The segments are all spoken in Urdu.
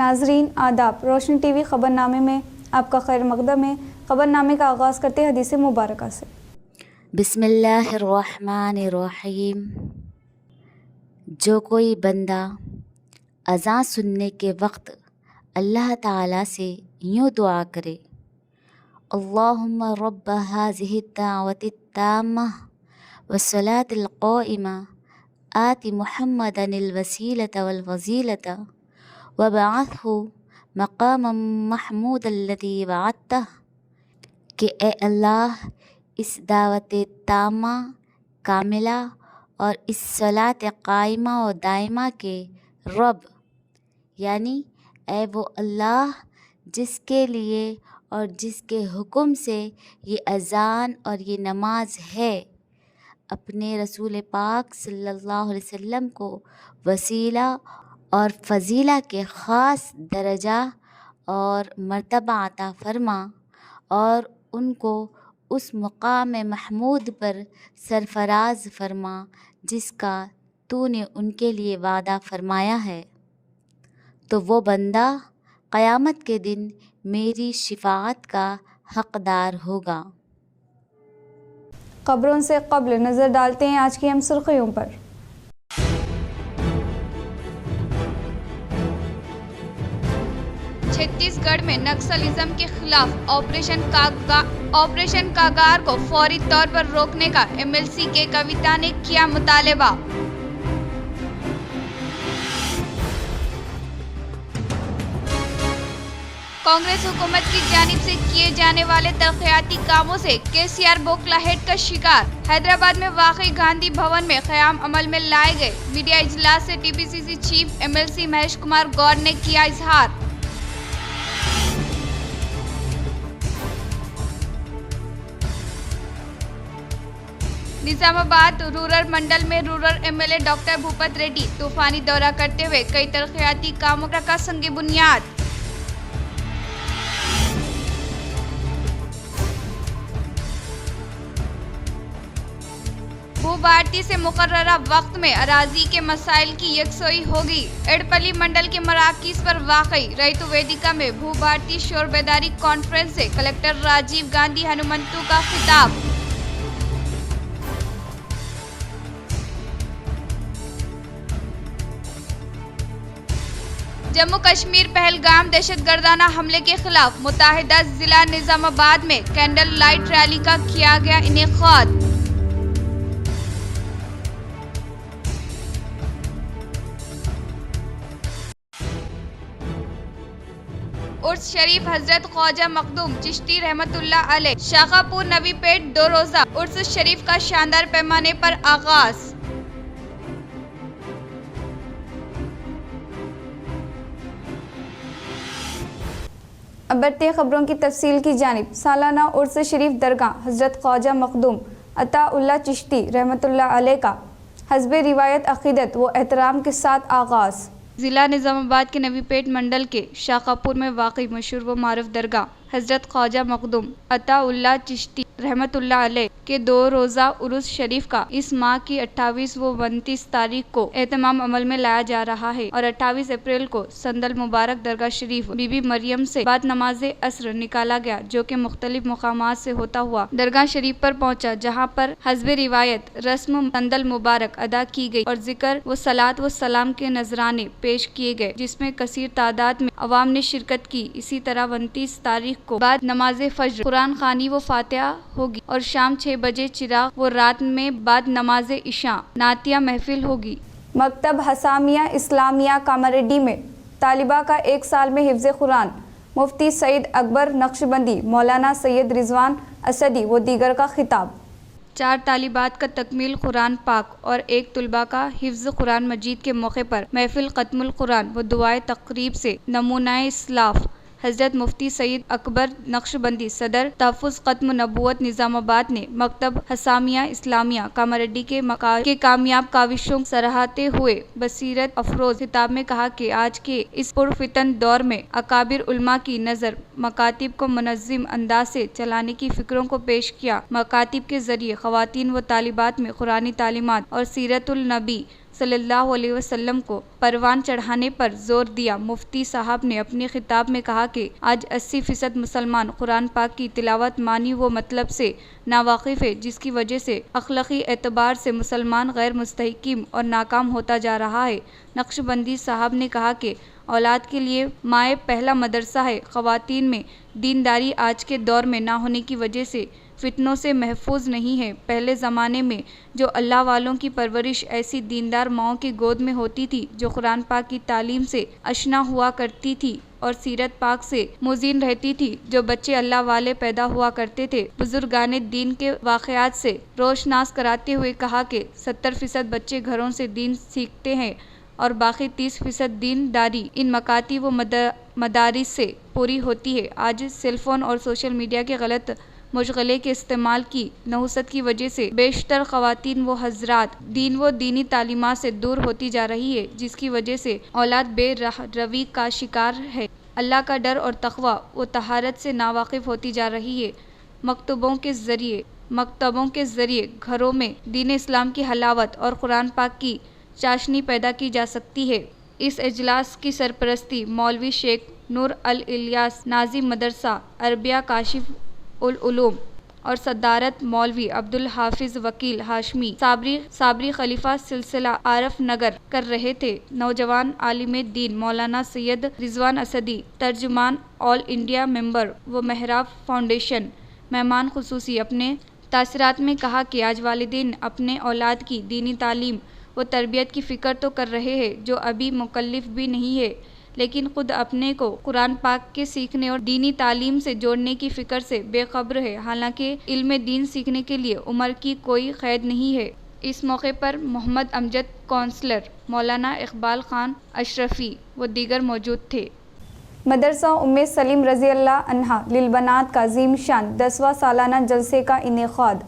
ناظرین آداب، روشن ٹی وی خبرنامے میں آپ کا خیر مقدم ہے۔ خبرنامے کا آغاز کرتے ہیں حدیث مبارکہ سے۔ بسم اللہ الرحمن الرحیم۔ جو کوئی بندہ اذان سننے کے وقت اللہ تعالیٰ سے یوں دعا کرے، اللہم رب هذه الدعوة التامة والصلاة القائمة آت محمدا الوسیلة والفضیلة وبعثہ مقاما محمودا الذی وعدتہ، کہ اے اللہ اس دعوت تامہ کاملہ اور اس صلاۃ قائمہ و دائمہ کے رب، یعنی اے وہ اللہ جس کے لیے اور جس کے حکم سے یہ اذان اور یہ نماز ہے، اپنے رسول پاک صلی اللہ علیہ وسلم کو وسیلہ اور فضیلہ کے خاص درجہ اور مرتبہ عطا فرما، اور ان کو اس مقام محمود پر سرفراز فرما جس کا تو نے ان کے لیے وعدہ فرمایا ہے، تو وہ بندہ قیامت کے دن میری شفاعت کا حقدار ہوگا۔ خبروں سے قبل نظر ڈالتے ہیں آج کی اہم سرخیوں پر۔ چھتیس گڑھ میں نکسلزم کے خلاف آپریشن کاغار کو فوری طور پر روکنے کا ایم ایل سی کے کویتا نے کیا مطالبہ۔ کانگریس حکومت کی جانب سے کیے جانے والے ترقیاتی کاموں سے کے سی آر بوکلاہٹ کا شکار۔ حیدرآباد میں واقع گاندھی بھون میں قیام عمل میں لائے گئے میڈیا اجلاس سے T P C C chief M L C Mahesh Kumar Goud نے کیا اظہار۔ نظام آباد رورل منڈل میں rural M L A doctor Bhupathi Reddy طوفانی دورہ کرتے ہوئے کئی ترقیاتی کاموں کا سنگ بنیاد۔ بھارتی سے مقررہ وقت میں اراضی کے مسائل کی یکسوئی ہوگی۔ ایڑپلی منڈل کے مراکز پر واقع ریتو ویدیکا میں بھارتی شعور بیداری کانفرنس سے کلکٹر راجیو گاندھی ہنمنتو کا خطاب۔ جموں کشمیر پہلگام دہشت گردانہ حملے کے خلاف متحدہ ضلع نظام آباد میں کینڈل لائٹ ریلی کا کیا گیا انعقاد۔ عرس شریف حضرت خواجہ مخدوم چشتی رحمت اللہ علیہ شاخہ پور نوی پیٹ 2 روزہ عرس شریف کا شاندار پیمانے پر آغاز۔ اب بڑھتے ہیں خبروں کی تفصیل کی جانب۔ سالانہ عرس شریف درگاہ حضرت خواجہ مخدوم عطا اللہ چشتی رحمت اللہ علیہ کا حسب روایت عقیدت و احترام کے ساتھ آغاز۔ ضلع نظام آباد کے نوی پیٹ منڈل کے شاخہ پور میں واقع مشہور و معروف درگاہ حضرت خواجہ مخدوم عطا اللہ چشتی رحمت اللہ علیہ کے 2 روزہ عرس شریف کا اس ماہ کی 28 و 29 تاریخ کو اہتمام عمل میں لایا جا رہا ہے، اور 28 اپریل کو سندل مبارک درگاہ شریف بی بی مریم سے بعد نماز عصر نکالا گیا، جو کہ مختلف مقامات سے ہوتا ہوا درگاہ شریف پر پہنچا، جہاں پر حسب روایت رسم سندل مبارک ادا کی گئی اور ذکر و صلاۃ و سلام کے نذرانے پیش کیے گئے، جس میں کثیر تعداد میں عوام نے شرکت کی۔ اسی طرح 29 تاریخ کو بعد نماز فجر قرآن خوانی و فاتحہ ہوگی، اور شام 6 بجے چراغ و رات میں بعد نماز عشاء نعتیہ محفل ہوگی۔ مکتب حسامیہ اسلامیہ کاماریڈی میں طالبہ کا 1 سال میں حفظ قرآن، مفتی سعید اکبر نقشبندی، مولانا سید رضوان اسدی و دیگر کا خطاب۔ 4 طالبات کا تکمیل قرآن پاک اور 1 طلبہ کا حفظ قرآن مجید کے موقع پر محفل ختم القرآن و دعائے تقریب سے نمونہ اسلاف حضرت مفتی سعید اکبر نقشبندی صدر تحفظ ختم نبوت نظام آباد نے مکتب حسامیہ اسلامیہ کاماریڈی کے کامیاب کاوشوں سراہتے ہوئے بصیرت افروز خطاب میں کہا کہ آج کے اس پرفتن دور میں اکابر علماء کی نظر مکاتب کو منظم انداز سے چلانے کی فکروں کو پیش کیا۔ مکاتب کے ذریعے خواتین و طالبات میں قرآنی تعلیمات اور سیرت النبی صلی اللہ علیہ وسلم کو پروان چڑھانے پر زور دیا۔ مفتی صاحب نے اپنے خطاب میں کہا کہ آج 80% مسلمان قرآن پاک کی تلاوت معنی و مطلب سے ناواقف ہے، جس کی وجہ سے اخلاقی اعتبار سے مسلمان غیر مستحکم اور ناکام ہوتا جا رہا ہے۔ نقشبندی صاحب نے کہا کہ اولاد کے لیے مائیں پہلا مدرسہ ہے۔ خواتین میں دینداری آج کے دور میں نہ ہونے کی وجہ سے فتنوں سے محفوظ نہیں ہے۔ پہلے زمانے میں جو اللہ والوں کی پرورش ایسی دیندار ماؤں کی گود میں ہوتی تھی جو قرآن پاک کی تعلیم سے آشنا ہوا کرتی تھی اور سیرت پاک سے مزین رہتی تھی، جو بچے اللہ والے پیدا ہوا کرتے تھے، بزرگان دین کے واقعات سے روشناس کراتے ہوئے کہا کہ 70% بچے گھروں سے دین سیکھتے ہیں اور باقی 30% دین داری ان مکاتب و مدارس سے پوری ہوتی ہے۔ آج سیل فون اور سوشل میڈیا کے غلط مشغلے کے استعمال کی نحوست کی وجہ سے بیشتر خواتین و حضرات دین و دینی تعلیمات سے دور ہوتی جا رہی ہے، جس کی وجہ سے اولاد بے روی کا شکار ہے، اللہ کا ڈر اور تقوی و طہارت سے ناواقف ہوتی جا رہی ہے۔ مکتبوں کے ذریعے گھروں میں دین اسلام کی حلاوت اور قرآن پاک کی چاشنی پیدا کی جا سکتی ہے۔ اس اجلاس کی سرپرستی مولوی شیخ نور الیاس ناظم مدرسہ عربیہ کاشف العلوم اور صدارت مولوی عبدالحافظ وکیل ہاشمی صابری خلیفہ سلسلہ عارف نگر کر رہے تھے۔ نوجوان عالم دین مولانا سید رضوان اسدی، ترجمان آل انڈیا ممبر و محراب فاؤنڈیشن، مہمان خصوصی، اپنے تاثرات میں کہا کہ آج والدین اپنے اولاد کی دینی تعلیم و تربیت کی فکر تو کر رہے ہیں جو ابھی مکلف بھی نہیں ہے، لیکن خود اپنے کو قرآن پاک کے سیکھنے اور دینی تعلیم سے جوڑنے کی فکر سے بے خبر ہے، حالانکہ علم دین سیکھنے کے لیے عمر کی کوئی قید نہیں ہے۔ اس موقع پر محمد امجد کونسلر، مولانا اقبال خان اشرفی و دیگر موجود تھے۔ مدرسہ ام سلیم رضی اللہ عنہا للبنات کا عظیم شان 10واں سالانہ جلسے کا انعقاد۔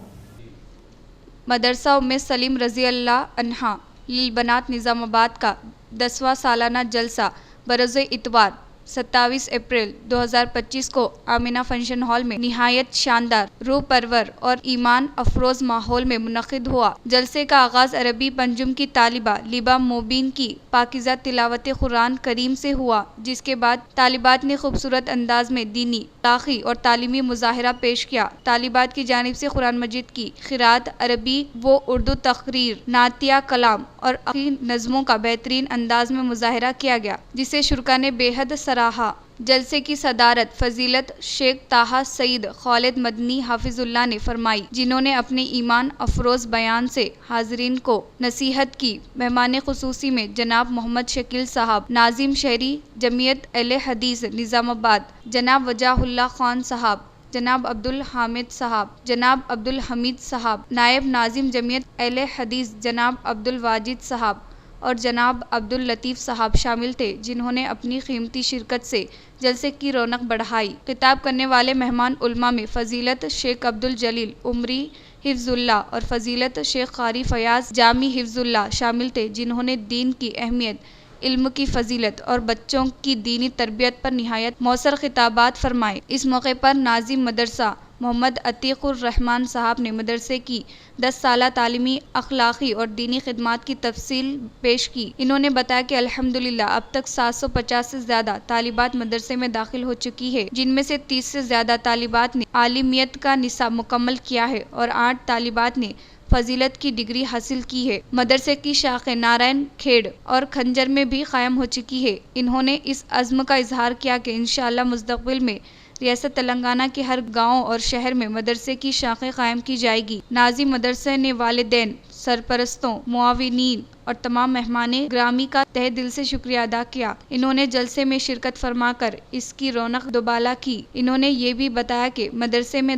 مدرسہ ام سلیم رضی اللہ عنہا للبنات نظام آباد کا 10واں سالانہ جلسہ بروز اتوار 27 اپریل 2025 کو آمینہ فنکشن ہال میں نہایت شاندار، روح پرور اور ایمان افروز ماحول میں منعقد ہوا۔ جلسے کا آغاز عربی پنجم کی طالبہ لیبا موبین کی پاکیزہ تلاوت قرآن کریم سے ہوا، جس کے بعد طالبات نے خوبصورت انداز میں دینی، اخلاقی اور تعلیمی مظاہرہ پیش کیا۔ طالبات کی جانب سے قرآن مجید کی قراءت، عربی و اردو تقریر، نعتیہ کلام اور عقیدی نظموں کا بہترین انداز میں مظاہرہ کیا گیا، جسے شرکاء نے بے حد سراہا۔ جلسے کی صدارت فضیلت شیخ طٰہٰ سعید خالد مدنی حافظ اللہ نے فرمائی، جنہوں نے اپنے ایمان افروز بیان سے حاضرین کو نصیحت کی۔ مہمان خصوصی میں جناب محمد شکیل صاحب، ناظم شہری جمعیت اہل حدیث نظام آباد، جناب وجاہ اللہ خان صاحب، جناب عبدالحامد صاحب، جناب عبدالحمید صاحب، نائب ناظم جمعیت اہل حدیث جناب عبدالواجد صاحب اور جناب عبداللطیف صاحب شامل تھے، جنہوں نے اپنی قیمتی شرکت سے جلسے کی رونق بڑھائی۔ خطاب کرنے والے مہمان علماء میں فضیلت شیخ عبدالجلیل عمری حفظ اللہ اور فضیلت شیخ قاری فیاض جامی حفظ اللہ شامل تھے، جنہوں نے دین کی اہمیت، علم کی فضیلت اور بچوں کی دینی تربیت پر نہایت مؤثر خطابات فرمائے۔ اس موقع پر ناظم مدرسہ محمد عتیق الرحمان صاحب نے مدرسے کی 10 سالہ تعلیمی، اخلاقی اور دینی خدمات کی تفصیل پیش کی۔ انہوں نے بتایا کہ الحمدللہ اب تک 750 سے زیادہ طالبات مدرسے میں داخل ہو چکی ہے، جن میں سے 30 سے زیادہ طالبات نے عالمیت کا نصاب مکمل کیا ہے اور 8 طالبات نے فضیلت کی ڈگری حاصل کی ہے۔ مدرسے کی شاخیں نارائن کھیڑ اور کھنجر میں بھی قائم ہو چکی ہے۔ انہوں نے اس عزم کا اظہار کیا کہ انشاءاللہ مستقبل میں ریاست تلنگانہ کے ہر گاؤں اور شہر میں مدرسے کی شاخیں قائم کی جائے گی۔ ناظم مدرسے نے والدین، سرپرستوں، معاونین اور تمام مہمان گرامی کا تہہ دل سے شکریہ ادا کیا۔ انہوں نے جلسے میں شرکت فرما کر اس کی رونق دوبالا کی۔ انہوں نے یہ بھی بتایا کہ مدرسے میں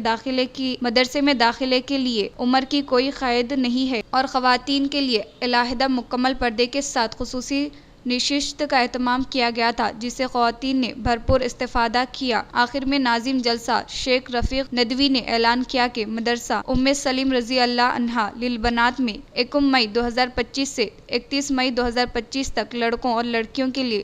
داخلے کے لیے عمر کی کوئی قید نہیں ہے اور خواتین کے لیے علیحدہ مکمل پردے کے ساتھ خصوصی نشست کا اہتمام کیا گیا تھا، جس سے خواتین نے بھرپور استفادہ کیا۔ آخر میں ناظم جلسہ شیخ رفیق ندوی نے اعلان کیا کہ مدرسہ ام سلیم رضی اللہ عنہا للبنات میں 1 مئی 2025 سے 31 مئی 2025 تک لڑکوں اور لڑکیوں کے لیے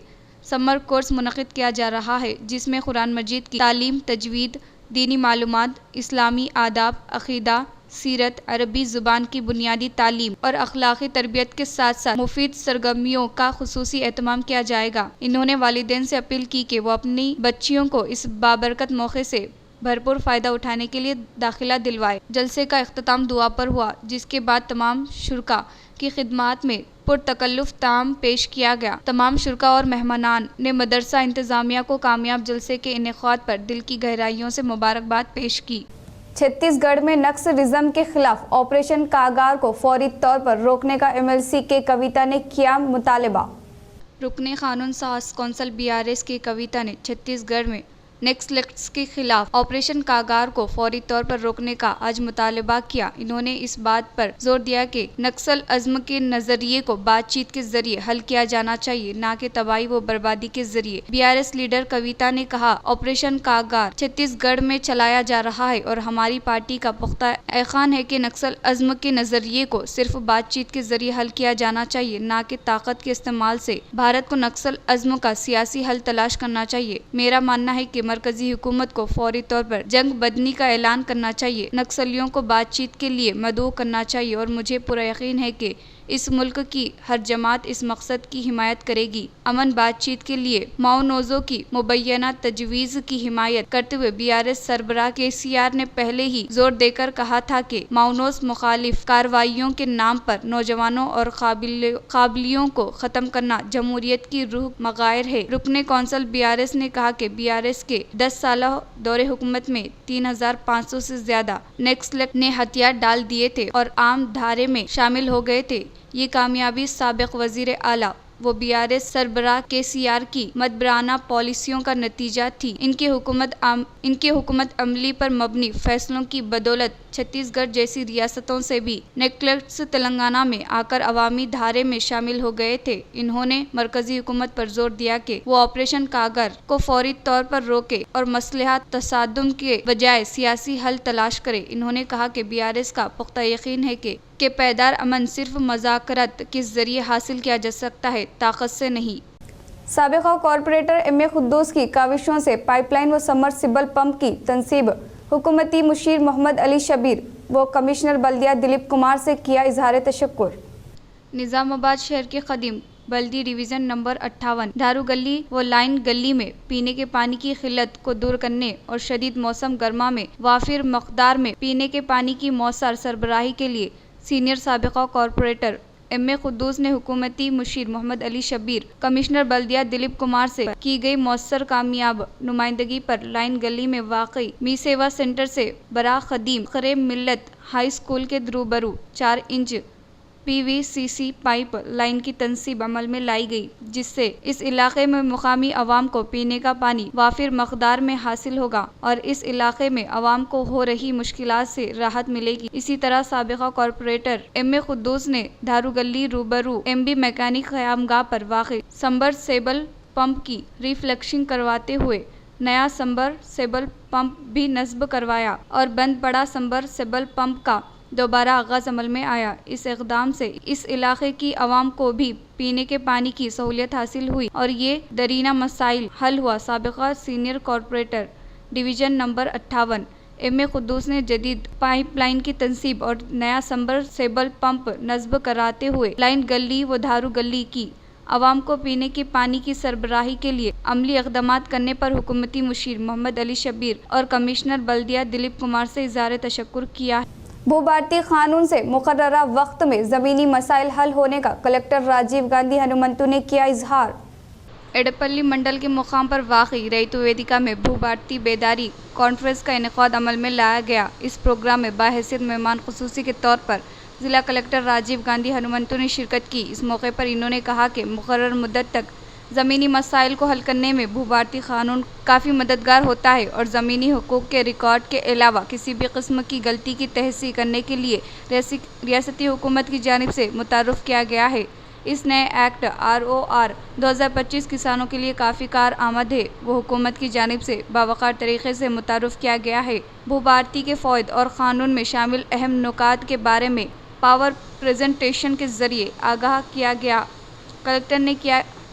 سمر کورس منعقد کیا جا رہا ہے، جس میں قرآن مجید کی تعلیم، تجوید، دینی معلومات، اسلامی آداب، عقیدہ، سیرت، عربی زبان کی بنیادی تعلیم اور اخلاقی تربیت کے ساتھ ساتھ مفید سرگرمیوں کا خصوصی اہتمام کیا جائے گا۔ انہوں نے والدین سے اپیل کی کہ وہ اپنی بچیوں کو اس بابرکت موقع سے بھرپور فائدہ اٹھانے کے لیے داخلہ دلوائے۔ جلسے کا اختتام دعا پر ہوا، جس کے بعد تمام شرکاء کی خدمات میں پرتکلف تعام پیش کیا گیا۔ تمام شرکاء اور مہمانان نے مدرسہ انتظامیہ کو کامیاب جلسے کے انعقاد پر دل کی گہرائیوں سے مبارکباد پیش کی۔ چھتیس گڑھ میں نکسلزم کے خلاف آپریشن کاغار کو فوری طور پر روکنے کا MLC کے کویتا نے کیا مطالبہ۔ رکن قانون ساز کونسل BRS کے کویتا نے چھتیس گڑھ میں نکسلیٹس کے خلاف آپریشن کاغار کو فوری طور پر روکنے کا آج مطالبہ کیا۔ انہوں نے اس بات پر زور دیا کہ نکسل ازم کے نظریے کو بات چیت کے ذریعے حل کیا جانا چاہیے، نہ کہ تباہی و بربادی کے ذریعے۔ BRS لیڈر کویتا نے کہا، آپریشن کاغار چھتیس گڑھ میں چلایا جا رہا ہے اور ہماری پارٹی کا پختہ ایقان ہے کہ نکسل ازم کے نظریے کو صرف بات چیت کے ذریعے حل کیا جانا چاہیے، نہ کہ طاقت کے استعمال سے۔ بھارت کو نکسل ازم کا سیاسی حل تلاش کرنا چاہیے۔ میرا ماننا ہے کہ مرکزی حکومت کو فوری طور پر جنگ بدنی کا اعلان کرنا چاہیے، نکسلیوں کو بات چیت کے لیے مدعو کرنا چاہیے اور مجھے پورا یقین ہے کہ اس ملک کی ہر جماعت اس مقصد کی حمایت کرے گی۔ امن بات چیت کے لیے معاونوزوں کی مبینہ تجویز کی حمایت کرتے ہوئے BRS سربراہ KCR نے پہلے ہی زور دے کر کہا تھا کہ معاونوز مخالف کارروائیوں کے نام پر نوجوانوں اور قابلیوں کو ختم کرنا جمہوریت کی روح مغایر ہے۔ رکن کونسل BRS نے کہا کہ BRS کے 10 سالہ دور حکومت میں 3500 سے زیادہ نکسلیٹ نے ہتھیار ڈال دیے تھے اور عام دھارے میں شامل ہو گئے تھے۔ یہ کامیابی سابق وزیر اعلیٰ و BRS سربراہ KCR کی مدبرانہ پالیسیوں کا نتیجہ تھی۔ ان کی حکمت عملی پر مبنی فیصلوں کی بدولت چھتیس گڑھ جیسی ریاستوں سے بھی نکسلیٹس تلنگانہ میں آ کر عوامی دھارے میں شامل ہو گئے تھے۔ انہوں نے مرکزی حکومت پر زور دیا کہ وہ آپریشن کاغر کو فوری طور پر روکے اور مسلح تصادم کے بجائے سیاسی حل تلاش کرے۔ انہوں نے کہا کہ BRS کا پختہ یقین ہے کہ پائیدار امن صرف مذاکرات کے ذریعے حاصل کیا جا سکتا ہے، طاقت سے نہیں۔ سابقہ کارپوریٹر MA قدوس کی کاوشوں سے پائپ لائن و سمرسیبل پمپ کی تنصیب، حکومتی مشیر محمد علی شبیر و کمشنر بلدیہ دلیپ کمار سے کیا اظہار تشکر۔ نظام آباد شہر کے قدیم بلدی ڈویژن نمبر 58 دھارو گلی و لائن گلی میں پینے کے پانی کی قلت کو دور کرنے اور شدید موسم گرما میں وافر مقدار میں پینے کے پانی کی موثر سربراہی کے لیے سینئر سابقہ کارپوریٹر MA قدوس نے حکومتی مشیر محمد علی شبیر، کمشنر بلدیہ دلیپ کمار سے کی گئی مؤثر کامیاب نمائندگی پر لائن گلی میں واقع می سیوا سینٹر سے برا قدیم فخر ملت ہائی اسکول کے روبرو 4 انچ PVCC پائپ لائن کی تنصیب عمل میں لائی گئی، جس سے اس علاقے میں مقامی عوام کو پینے کا پانی وافر مقدار میں حاصل ہوگا اور اس علاقے میں عوام کو ہو رہی مشکلات سے راحت ملے گی۔ اسی طرح سابقہ کارپوریٹر MA قدوس نے دھارو گلی روبرو MB میکینک قیامگاہ پر واقع سمرسیبل پمپ کی ریفلیکشن کرواتے ہوئے نیا سمرسیبل پمپ بھی نصب کروایا اور بند پڑا سمرسیبل پمپ کا دوبارہ آغاز عمل میں آیا۔ اس اقدام سے اس علاقے کی عوام کو بھی پینے کے پانی کی سہولت حاصل ہوئی اور یہ درینہ مسائل حل ہوا۔ سابقہ senior corporator division number 58 MA قدوس نے جدید پائپ لائن کی تنصیب اور نیا سمرسیبل پمپ نصب کراتے ہوئے لائن گلی و دھارو گلی کی عوام کو پینے کے پانی کی سربراہی کے لیے عملی اقدامات کرنے پر حکومتی مشیر محمد علی شبیر اور کمشنر بلدیہ دلیپ کمار سے اظہار تشکر کیا۔ بھوبھارتی قانون سے مقررہ وقت میں زمینی مسائل حل ہونے کا کلکٹر راجیو گاندھی ہنمنتو نے کیا اظہار۔ ایڈپلی منڈل کے مقام پر واقع ریتو ویدیکا میں بھوبھارتی بیداری کانفرنس کا انعقاد عمل میں لایا گیا۔ اس پروگرام میں بحیثیت مہمان خصوصی کے طور پر ضلع کلکٹر راجیو گاندھی ہنمنتو نے شرکت کی۔ اس موقع پر انہوں نے کہا کہ مقررہ مدت تک زمینی مسائل کو حل کرنے میں بھوبھارتی قانون کافی مددگار ہوتا ہے اور زمینی حقوق کے ریکارڈ کے علاوہ کسی بھی قسم کی غلطی کی تصحیح کرنے کے لیے ریاستی حکومت کی جانب سے متعارف کیا گیا ہے۔ اس نئے ایکٹ ROR 2025 کسانوں کے لیے کافی کارآمد ہے۔ وہ حکومت کی جانب سے باوقار طریقے سے متعارف کیا گیا ہے۔ بھوبھارتی کے فوائد اور قانون میں شامل اہم نکات کے بارے میں پاور پریزنٹیشن کے ذریعے آگاہ کیا گیا۔ کلکٹر نے کیا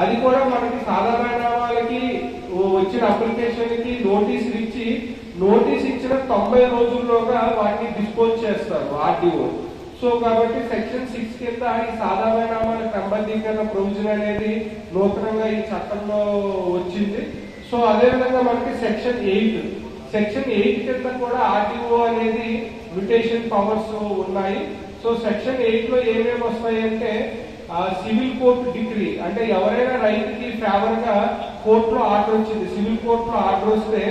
అది కూడా మనకి సాధారణ వాళ్ళకి వచ్చిన అప్లికేషన్ కి నోటీస్ ఇచ్చిన 90 రోజుల్లోగా వాటిని డిస్పోజ్ చేస్తారు ఆర్డీఓ। సో కాబట్టి సెక్షన్ 6 కింద ఈ సాధారణ నామాల క్రమబద్ధీకరణ ప్రొవిజన్ అనేది నూతనంగా ఈ చట్టంలో వచ్చింది। సో అదే విధంగా మనకి సెక్షన్ 8 కింద కూడా ఆర్డీఓ అనేది మ్యూటేషన్ పవర్స్ ఉన్నాయి। సో సెక్షన్ 8 లో ఏమేమి వస్తాయి అంటే సివిల్ కోర్టు డిగ్రీ అంటే ఎవరైనా రైతుకి ఫేవర్ గా కోర్టులో ఆర్డర్ వచ్చింది, సివిల్ కోర్టులో ఆర్డర్ వస్తే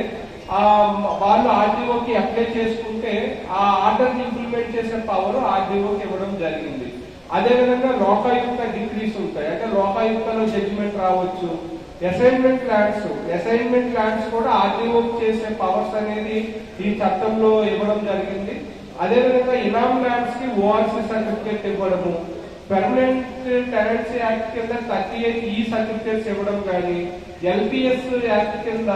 వాళ్ళు ఆర్డీఓకి అప్లై చేసుకుంటే ఆ ఆర్డర్ ఇంప్లిమెంట్ చేసే పవర్ ఆర్డీఓకి ఇవ్వడం జరిగింది। అదేవిధంగా లోకాయుక్త డిగ్రీస్ ఉంటాయి, అంటే లోకాయుక్తలో జడ్జిమెంట్ రావచ్చు। అసైన్మెంట్ ల్యాండ్స్ కూడా ఆర్డీఓకి చేసే పవర్స్ అనేది ఈ చట్టంలో ఇవ్వడం జరిగింది। అదేవిధంగా ఇనామ్ ల్యాండ్స్ కి ఓఆర్సీ సర్టిఫికేట్ ఇవ్వడము, పర్మనెంట్ టెనెన్సీ యాక్ట్ కింద 38E సర్టిఫికేట్స్ ఇవ్వడం కానీ, ఎల్పిఎస్ యాక్ట్ కింద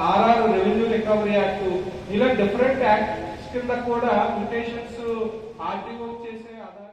ఆర్ఆర్ రెవెన్యూ రికవరీ యాక్ట్, ఇలా డిఫరెంట్ యాక్ట్స్ కింద కూడా మ్యూటేషన్స్ ఆర్డీఓ చేసే ఆధార్।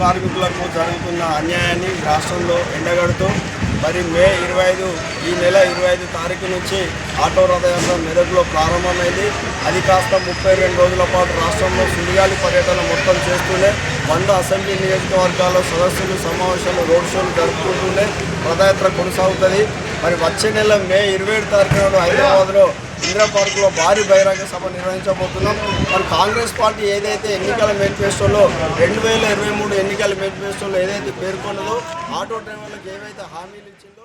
కార్మికులకు జరుగుతున్న అన్యాయాన్ని రాష్ట్రంలో ఎండగడుతూ మరి మే 25 ఈ నెల 25 తారీఖు నుంచి ఆటో రథయాత్ర మెదక్లో ప్రారంభమైంది. అది కాస్త 32 రోజుల పాటు రాష్ట్రంలో సుడిగాలి పర్యటన మొత్తం చేస్తూనే 100 అసెంబ్లీ నియోజకవర్గాల్లో సదస్సులు, సమావేశాలు, రోడ్ షోలు జరుపుకుంటూనే రథయాత్ర కొనసాగుతుంది. మరి వచ్చే నెల మే 27 తారీఖు నాడు హైదరాబాద్లో ఇందిరా పార్కులో భారీ బహిరంగ సభ నిర్వహించబోతున్నాం. మరి కాంగ్రెస్ పార్టీ ఏదైతే ఎన్నికల మేనిఫెస్టోలో 2023 ఎన్నికల మేనిఫెస్టోలో ఏదైతే పేర్కొన్నదో ఆటో డ్రైవర్లకు ఏవైతే హామీలు ఇచ్చిందో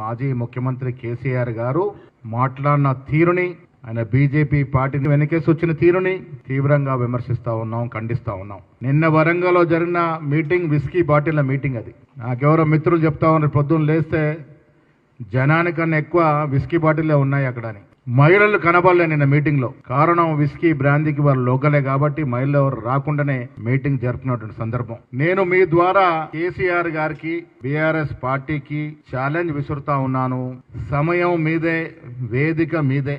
మాజీ ముఖ్యమంత్రి కేసీఆర్ గారు మాట్లాడిన తీరుని ఆయన బీజేపీ పార్టీని వెనకేసి వచ్చిన తీరుని తీవ్రంగా విమర్శిస్తా ఉన్నాం, ఖండిస్తా ఉన్నాం. నిన్న వరంగల్లో జరిగిన మీటింగ్ విస్కీ బాటిల్ల మీటింగ్ అది. నాకెవరో మిత్రులు చెప్తా ఉన్నారు పొద్దున్న లేస్తే జనానికన్నా ఎక్కువ విస్కీ బాటిల్లే ఉన్నాయి అక్కడ అని. మహిళలు కనబడలే నిన్న మీటింగ్ లో. కారణం విస్కీ బ్రాందీకి వారు లోకలే కాబట్టి మహిళలు ఎవరు రాకుండానే మీటింగ్ జరుపుకున్నటువంటి సందర్భం. నేను మీ ద్వారా కేసీఆర్ గారికి బీఆర్ఎస్ పార్టీకి ఛాలెంజ్ విసురుతా ఉన్నాను. సమయం మీదే, వేదిక మీదే.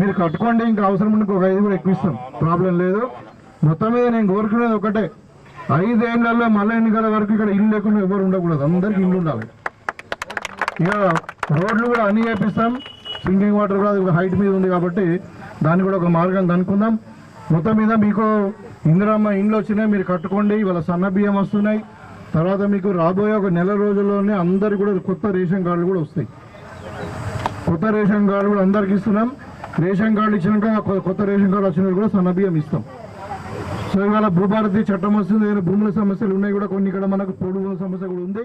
మీరు కట్టుకోండి, ఇంకా అవసరం ఉంటే ఒక 5 కూడా ఎక్కువ ఇస్తాం, ప్రాబ్లం లేదు. మొత్తం మీద నేను కోరుకునేది ఒకటే, 5 ఏళ్లలో మళ్ళీ ఎన్నికల వరకు ఇక్కడ ఇల్లు లేకుండా ఎవరు ఉండకూడదు, అందరికి ఇల్లు ఉండాలి. ఇక రోడ్లు కూడా అన్ని చేపిస్తాం, డ్రింకింగ్ వాటర్ కూడా అది హైట్ మీద ఉంది కాబట్టి దాన్ని కూడా ఒక మార్గం కనుక్కుందాం. మొత్తం మీద మీకు ఇందిరమ్మ ఇండ్లు వచ్చినాయి, మీరు కట్టుకోండి. ఇవాళ సన్న బియ్యం వస్తున్నాయి, తర్వాత మీకు రాబోయే ఒక నెల రోజుల్లోనే అందరికి కూడా కొత్త రేషన్ కార్డులు కూడా వస్తాయి. కొత్త రేషన్ కార్డు కూడా అందరికి ఇస్తున్నాం. రేషన్ కార్డు ఇచ్చినాక కొత్త రేషన్ కార్డు వచ్చినప్పుడు కూడా సన్న బియ్యం ఇస్తాం. సో ఇవాళ భూభారతి చట్టం వస్తుంది, భూముల సమస్యలు ఉన్నాయి కూడా కొన్ని, ఇక్కడ మనకు పొడుగుల సమస్య కూడా ఉంది.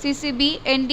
CCB ND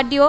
RDO